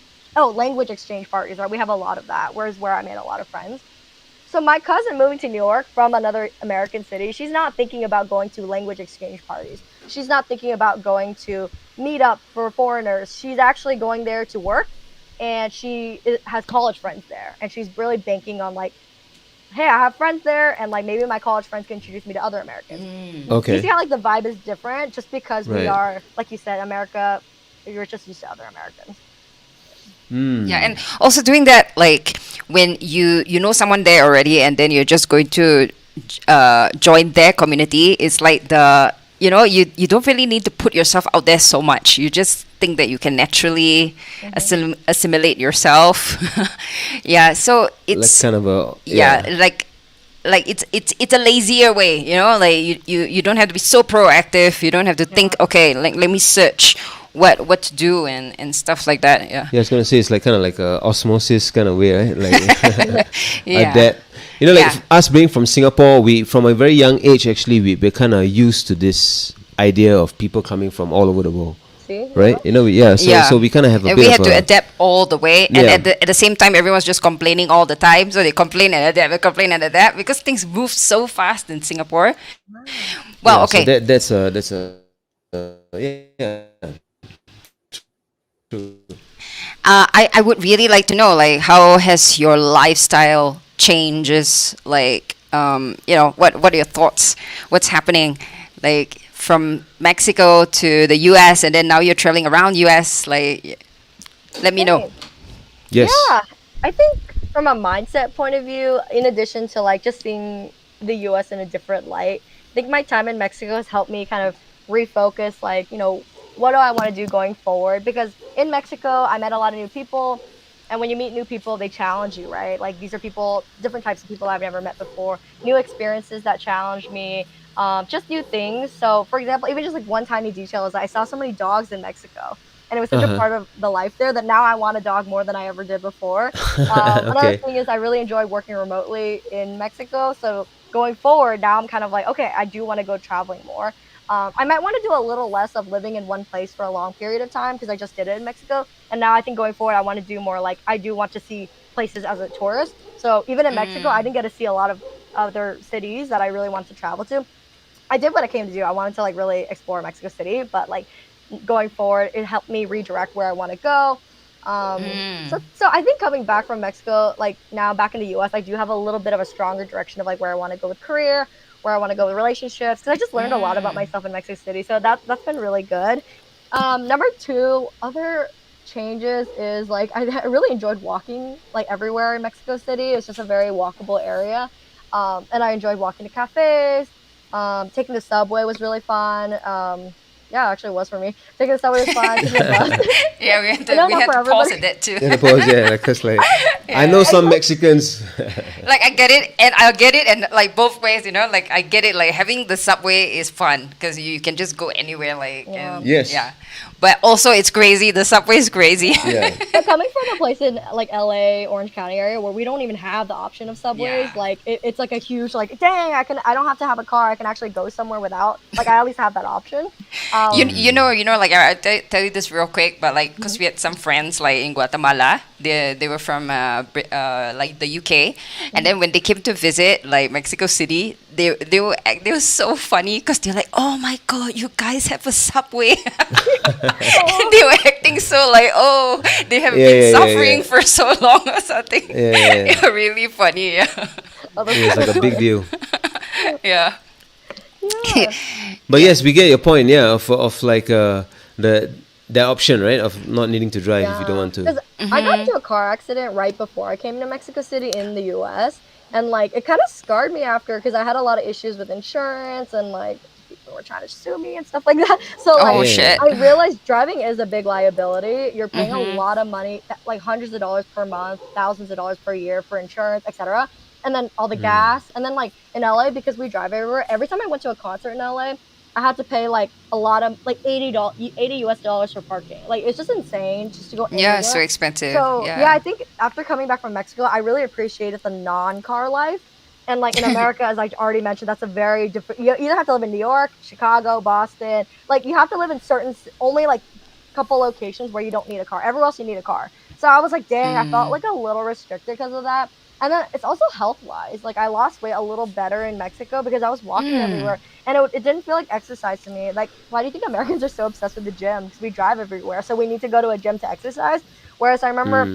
language exchange parties, right? We have a lot of that, where I made a lot of friends. So my cousin moving to New York from another American city, she's not thinking about going to language exchange parties. She's not thinking about going to meetup for foreigners. She's actually going there to work, and she has college friends there, and she's really banking on like, hey, I have friends there, and like maybe my college friends can introduce me to other Americans. Okay. You see how like the vibe is different just because we Right. are, like you said, America. You're just used to other Americans. Yeah, and also doing that like when you know someone there already, and then you're just going to join their community. It's like you don't really need to put yourself out there so much. You just think that you can naturally assimilate yourself. Yeah, so Like it's kind of a like it's a lazier way, like you don't have to be so proactive. You don't have to think, okay, like let me search what to do and stuff like that. Yeah. Yeah, I was gonna say it's like kind of like a osmosis kind of way, right? Like Yeah. that. Like Yeah. us being from Singapore, we from a very young age actually we're kind of used to this idea of people coming from all over the world, See? right? So we kind of have a And bit we of had to adapt all the way, and Yeah. at the same time, everyone's just complaining all the time. So they complain and adapt, and complain and adapt because things move so fast in Singapore. Well, yeah, okay. So that's a yeah. True. I would really like to know, like, how has your lifestyle changes? Like, what are your thoughts? What's happening? Like from Mexico to the U.S. and then now you're traveling around U.S. Like, let me know. Yes. Yeah, I think from a mindset point of view, in addition to like just seeing the U.S. in a different light, I think my time in Mexico has helped me kind of refocus, like, what do I want to do going forward? Because in Mexico, I met a lot of new people. And when you meet new people, they challenge you, right? Like these are people, different types of people I've never met before, new experiences that challenge me, just new things. So, for example, even just like one tiny detail is I saw so many dogs in Mexico. And it was such a part of the life there that now I want a dog more than I ever did before. Another Okay. thing is I really enjoy working remotely in Mexico. So going forward, now I'm kind of like, okay, I do want to go traveling more. I might want to do a little less of living in one place for a long period of time because I just did it in Mexico. And now I think going forward, I want to do more like I do want to see places as a tourist. So even in Mexico, I didn't get to see a lot of other cities that I really wanted to travel to. I did what I came to do. I wanted to like really explore Mexico City, but like going forward, it helped me redirect where I want to go. So I think coming back from Mexico, like now back in the US, I do have a little bit of a stronger direction of like where I want to go with career, where I want to go with relationships, because I just learned a lot about myself in Mexico City. So that's been really good. Number two, other changes is like I really enjoyed walking like everywhere in Mexico City. It's just a very walkable area, and I enjoyed walking to cafes. Taking the subway was really fun. Yeah, actually, it was for me. Taking the subway was fun. Taking the bus. Yeah, we had I know to, we not had for to pause everybody. at that too. Yeah, pause, yeah, because like I know some Mexicans. Like I get it, and I'll get it, and like both ways, you know. Like I get it. Like having the subway is fun because you can just go anywhere. Like Yeah. and, Yes. yeah. But also it's crazy. The subway is crazy. Yeah. But coming from a place in like LA, Orange County area where we don't even have the option of subways, Yeah. like it's like a huge like dang, I don't have to have a car. I can actually go somewhere without like I at least have that option. You know, like I'll tell you this real quick, but like, cause we had some friends like in Guatemala, they were from like the UK, and then when they came to visit like Mexico City, they were so funny, cause they're like, oh my god, you guys have a subway, and they were acting so like, oh, they have been suffering for so long or something. Yeah. They were really funny, yeah, It's like a big deal. yeah. Yeah. But yes, we get your point. Yeah, of like the option, right, of not needing to drive if you don't want to. 'Cause I got into a car accident right before I came to Mexico City in the U.S. and like it kind of scarred me after because I had a lot of issues with insurance and like people were trying to sue me and stuff like that. So like Oh shit. I realized driving is a big liability. You're paying a lot of money, like hundreds of dollars per month, thousands of dollars per year for insurance, etc. And then all the gas, and then like in LA because we drive everywhere. Every time I went to a concert in LA, I had to pay like a lot of like $80 US dollars for parking. Like it's just insane just to go anywhere. Yeah, so expensive. So yeah. yeah, I think after coming back from Mexico, I really appreciated the non-car life. And like in America, as I already mentioned, that's a very different. You either have to live in New York, Chicago, Boston. Like you have to live in certain only like couple locations where you don't need a car. Everywhere else you need a car. So I was like, dang, I felt like a little restricted because of that. And then it's also health-wise. Like I lost weight a little better in Mexico because I was walking everywhere, and it didn't feel like exercise to me. Like, why do you think Americans are so obsessed with the gym? Because we drive everywhere, so we need to go to a gym to exercise. Whereas I remember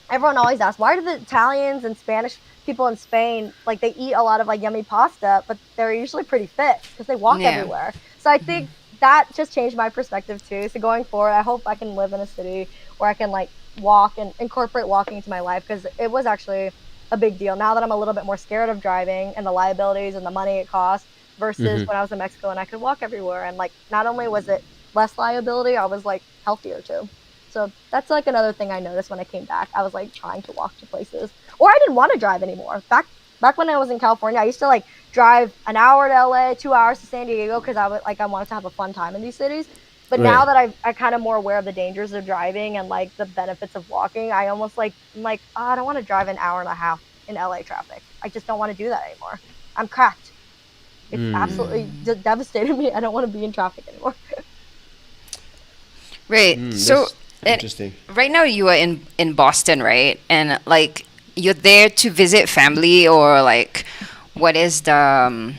everyone always asks, why do the Italians and Spanish people in Spain like they eat a lot of like yummy pasta, but they're usually pretty fit because they walk everywhere. So I think that just changed my perspective too. So going forward, I hope I can live in a city where I can like walk and incorporate walking into my life because it was actually a big deal. Now that I'm a little bit more scared of driving and the liabilities and the money it costs versus when I was in Mexico and I could walk everywhere, and like not only was it less liability, I was like healthier too. So that's like another thing I noticed when I came back. I was like trying to walk to places, or I didn't want to drive anymore. Back when I was in California, I used to like drive an hour to LA, 2 hours to San Diego because I wanted to have a fun time in these cities. But now that I kind of more aware of the dangers of driving and like the benefits of walking, I almost like I'm like, oh, I don't want to drive an hour and a half in LA traffic. I just don't want to do that anymore. I'm cracked. It's absolutely devastated me. I don't want to be in traffic anymore. Right. So interesting. right now you are in Boston, right? And like you're there to visit family, or like what is the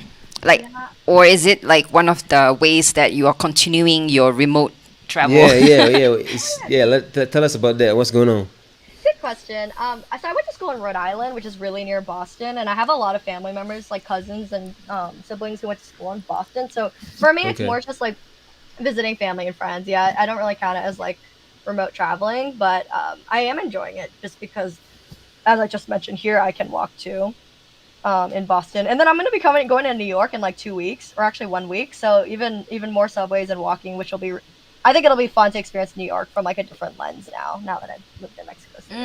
like, or is it like one of the ways that you are continuing your remote travel? Tell us about that. What's going on? Good question. So I went to school in Rhode Island, which is really near Boston, and I have a lot of family members, like cousins and siblings who went to school in Boston. So for me, it's more just like visiting family and friends. Yeah, I don't really count it as like remote traveling, but I am enjoying it just because, as I just mentioned here, I can walk too. In Boston, and then I'm going to be going to New York in like 2 weeks, or actually 1 week. So even more subways and walking, which will be, I think it'll be fun to experience New York from like a different lens now that I've lived in Mexico City.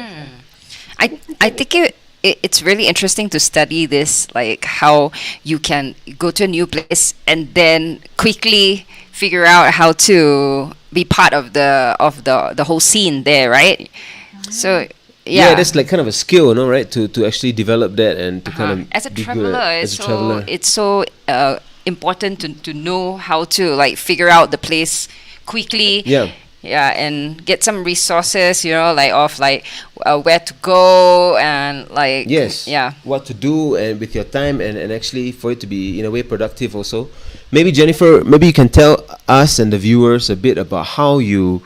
I think it's really interesting to study this, like how you can go to a new place and then quickly figure out how to be part of the whole scene there, right? So. Yeah, that's like kind of a skill, no, right? To actually develop that and to kind of as a be traveler, good it's so important to know how to like figure out the place quickly. Yeah, and get some resources, you know, like of like where to go and like what to do and with your time and actually for it to be in a way productive also. Maybe Jennifer, you can tell us and the viewers a bit about how you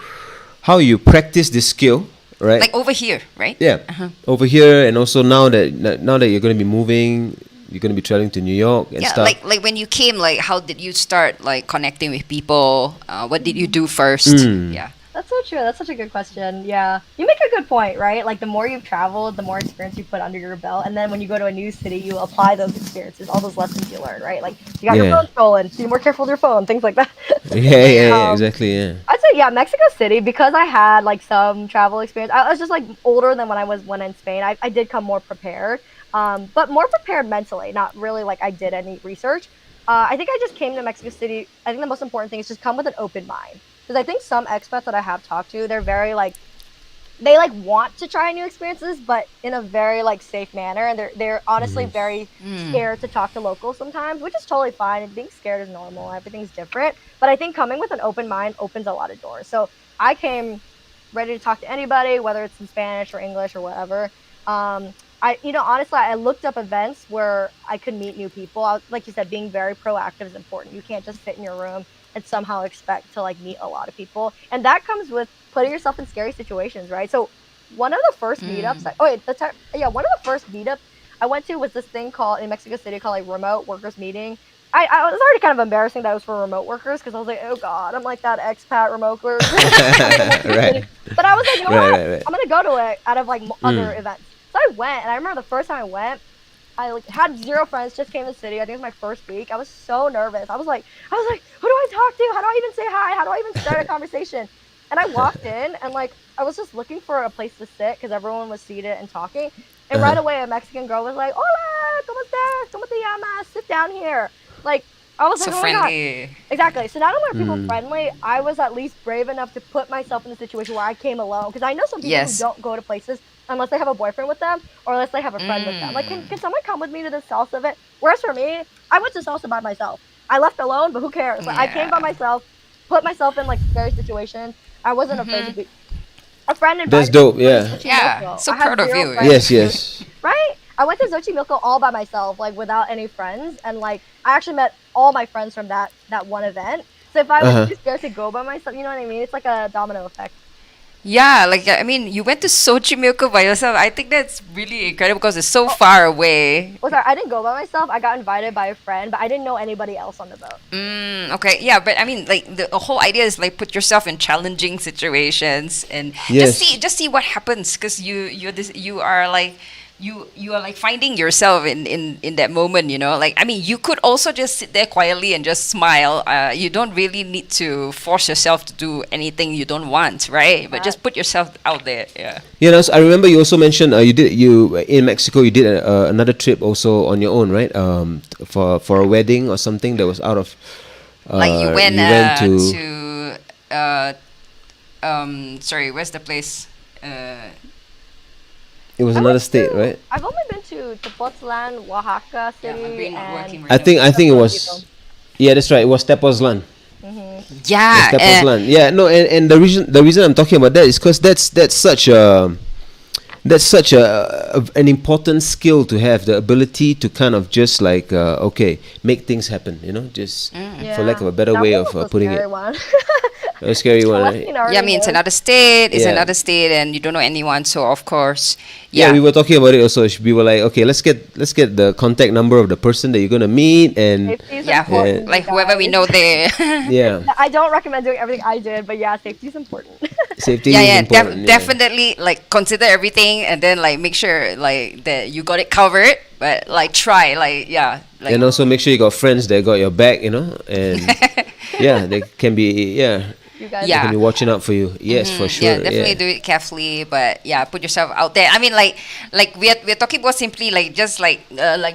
practice this skill. Right. Like over here, right? Yeah, over here, and also now that you're going to be moving, you're going to be traveling to New York and stuff. like when you came, like how did you start like connecting with people? What did you do first? Yeah, that's so true. That's such a good question. Yeah. You make a good point, right? Like the more you've traveled, the more experience you put under your belt. And then when you go to a new city, you apply those experiences, all those lessons you learn, right? Like you got your Yeah. phone stolen, be more careful with your phone, things like that. Yeah, Um, exactly. Yeah. I'd say yeah, Mexico City because I had like some travel experience. I was just like older than when I was when in Spain. I did come more prepared, but more prepared mentally, not really like I did any research. I think I just came to Mexico City. I think the most important thing is just come with an open mind because I think some expats that I have talked to, they're very like they like want to try new experiences, but in a very like safe manner, and they're honestly very scared to talk to locals sometimes, which is totally fine. And being scared is normal. Everything's different, but I think coming with an open mind opens a lot of doors. So I came ready to talk to anybody, whether it's in Spanish or English or whatever. Honestly, I looked up events where I could meet new people. Like you said, being very proactive is important. You can't just sit in your room and somehow expect to like meet a lot of people, and that comes with putting yourself in scary situations, right? So one of the first meetups, one of the first meetups I went to was this thing called in Mexico City called like remote workers meeting. I was already kind of embarrassing that it was for remote workers because I was like, oh god, I'm like that expat remote worker. Right. But I was like, you know Right, what? right, right. I'm gonna go to it out of like other events. So I went, and I remember the first time I went, I like had zero friends, just came to the city. I think it was my first week. I was so nervous. I was like, who do I talk to? How do I even say hi? How do I even start a conversation? And I walked in, and like I was just looking for a place to sit because everyone was seated and talking. And right away, a Mexican girl was like, "Hola, cómo estás? ¿Cómo te llamas? Sit down here." Like I was So like, "Oh my god!" friendly. Exactly. So not only are people friendly, I was at least brave enough to put myself in a situation where I came alone because I know some people who Yes. don't go to places unless they have a boyfriend with them or unless they have a friend with them. Like, can someone come with me to the salsa event? Whereas for me, I went to salsa by myself. I left alone, but who cares? Like, I came by Yeah. myself, put myself in like scary situations. I wasn't afraid to be. A friend That's invited dope. me to Yeah. Yeah. Xochimilco. So I had proud of zero you. friends. Yes. Yes. Right? I went to Xochimilco all by myself, like without any friends, and like I actually met all my friends from that one event. So if I was Uh-huh. too scared to go by myself, you know what I mean? It's like a domino effect. Yeah, like I mean, you went to Xochimilco by yourself. I think that's really incredible because it's so far away. Well, sorry, I didn't go by myself. I got invited by a friend, but I didn't know anybody else on the boat. Okay, yeah, but I mean, like the whole idea is like put yourself in challenging situations and Yes. just see what happens because you are like you are like finding yourself in that moment, you know. Like I mean, you could also just sit there quietly and just smile. You don't really need to force yourself to do anything you don't want, right? But just put yourself out there. Yeah. You know, I remember you also mentioned you in Mexico. You did another trip also on your own, right? For a wedding or something that was out of. Like you went, to. sorry, where's the place? It was I another went state, to- right? I've only been to Tepoztlan, Oaxaca Yeah, my City, brain not and working right I now. think it was. Yeah, that's right. It was Tepoztlan. Yeah, Tepoztlan. Yeah, no, and the reason I'm talking about that is because that's such an important skill to have, the ability to kind of just like make things happen, you know, just for lack of a better That way one of was a putting scary it. one. A scary one, right? yeah. I mean, it's another state. It's Yeah. another state, and you don't know anyone. So of course, Yeah, we were talking about it also. We were like, okay, let's get the contact number of the person that you're gonna meet, and Safety is yeah, important, like you whoever we guys. know there. yeah, I don't recommend doing everything I did, but yeah, safety is important. safety yeah, is yeah, important. Yeah. definitely. Like consider everything, and then like make sure like that you got it covered. But like try, like yeah, like And also make sure you got friends that got your back, you know, and yeah, they can be You guys, they Yeah. can be watching out for you. Yes, for sure. Yeah, definitely do it carefully, but yeah, put yourself out there. I mean, like we're talking about simply like just like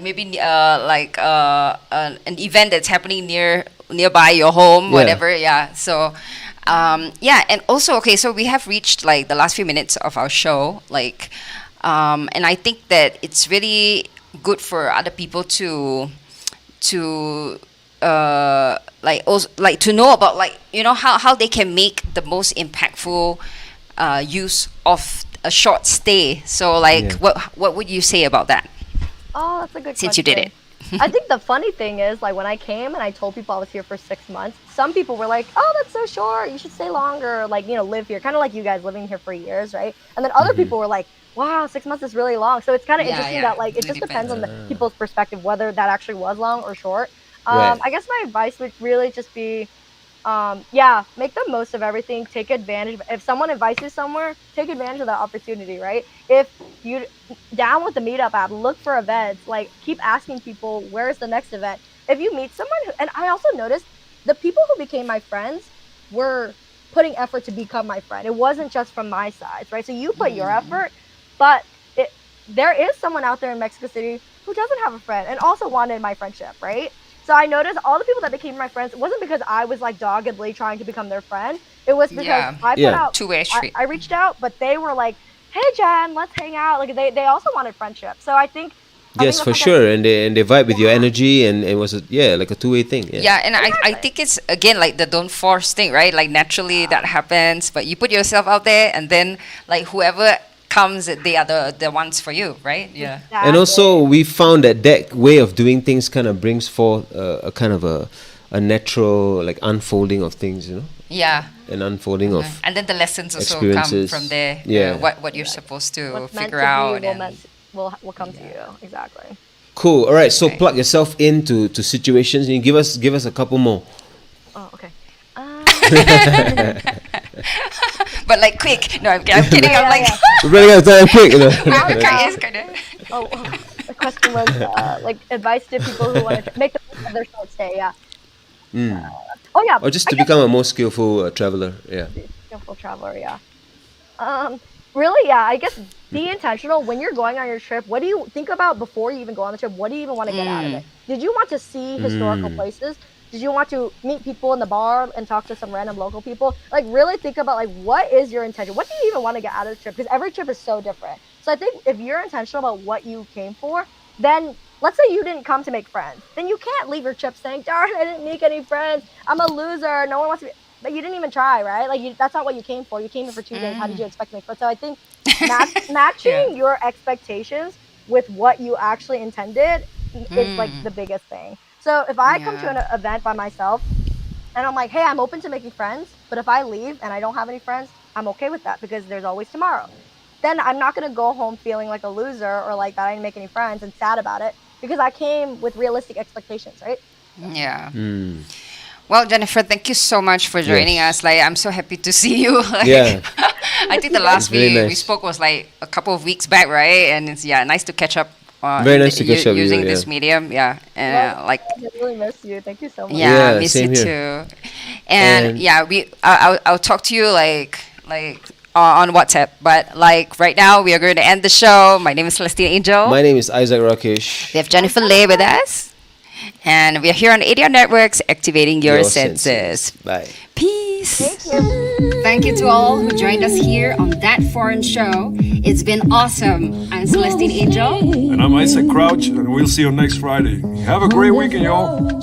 maybe an event that's happening nearby your home, Yeah. whatever. Yeah. So, yeah, and also okay, so we have reached like the last few minutes of our show, like, and I think that it's really good for other people to like also like to know about like you know how they can make the most impactful use of a short stay. So like Yeah. what would you say about that Oh, that's a good since question. you did it? I think the funny thing is, like, when I came and I told people I was here for 6 months, some people were like, "Oh, that's so short. You should stay longer. Like, you know, live here." Kind of like you guys living here for years, right? And then other people were like, "Wow, 6 months is really long." So it's kind of Yeah, interesting yeah. that like it Really just depends on depends. people's perspective whether that actually was long or short. Right. I guess my advice would really just be Yeah, make the most of everything. Take advantage. If someone invites you somewhere, take advantage of that opportunity, right? If you down with the meetup app, look for events. Like keep asking people, where's the next event? If you meet someone, and I also noticed the people who became my friends were putting effort to become my friend. It wasn't just from my side, right? So you put your effort, but there is someone out there in Mexico City who doesn't have a friend and also wanted my friendship, right? So I noticed all the people that became my friends, it wasn't because I was like doggedly trying to become their friend. It was because Yeah. I put Yeah. out Two-way street. I reached out, but they were like, "Hey Jen, let's hang out." Like they also wanted friendship. So I think having Yes, the for contact- sure, and they vibe with your energy, and it was like a two-way thing. Yeah. Yeah, and I think it's again like the don't force thing, right? Like naturally that happens, but you put yourself out there, and then like whoever comes, they are the ones for you, right? Yeah. And also, we found that way of doing things kind of brings forth a kind of a natural like unfolding of things, Yeah. an unfolding of And then the lessons also come experiences. from there. Yeah. What you're supposed to what's meant figure to out. be And will come to you. Exactly. cool. All right, so Okay. plug yourself into situations and give us a couple more. Oh, okay. but like quick. No, I'm kidding. Yeah, I'm like, yeah. We're running out of time, quick. yes, kind of. Oh, the question was like advice to people who want to make the most of their short stay. Yeah. Oh yeah. Or just to I guess become a more skillful traveler. Yeah. skillful traveler. Yeah. Really, yeah. I guess be intentional when you're going on your trip. What do you think about before you even go on the trip? What do you even want to get out of it? Did you want to see historical places? Did you want to meet people in the bar and talk to some random local people? Like really think about like what is your intention? What do you even want to get out of the trip? Because every trip is so different. So I think if you're intentional about what you came for, then let's say you didn't come to make friends, then you can't leave your trip saying, "Darn, I didn't make any friends. I'm a loser. No one wants to be." But you didn't even try, right? Like that's not what you came for. You came here for 2 days. How did you expect to make friends? So I think matching your expectations with what you actually intended is like the biggest thing. So if I come to an event by myself and I'm like, hey, I'm open to making friends, but if I leave and I don't have any friends, I'm okay with that because there's always tomorrow. Then I'm not going to go home feeling like a loser or like that I didn't make any friends and sad about it because I came with realistic expectations, right? Yeah. Well, Jennifer, thank you so much for joining us. Like, I'm so happy to see you. Like, Yeah. I think the last really we nice. spoke was like a couple of weeks back, right? And it's nice to catch up. Very nice to catch up with you, using yeah. this medium. Yeah, and like. I really miss you. Thank you so much. Yeah, Yeah, miss you same here. too. And yeah, I'll talk to you like on WhatsApp. But like right now, we are going to end the show. My name is Celestine Angel. My name is Isaac Rakesh. We have Jennifer Lay with us, and we are here on ADR Networks, activating your senses. Bye. Peace. Thank you. Thank you to all who joined us here on That Foreign Show. It's been awesome. I'm Celestine Angel. And I'm Isaac Crouch, and we'll see you next Friday. Have a great weekend, y'all.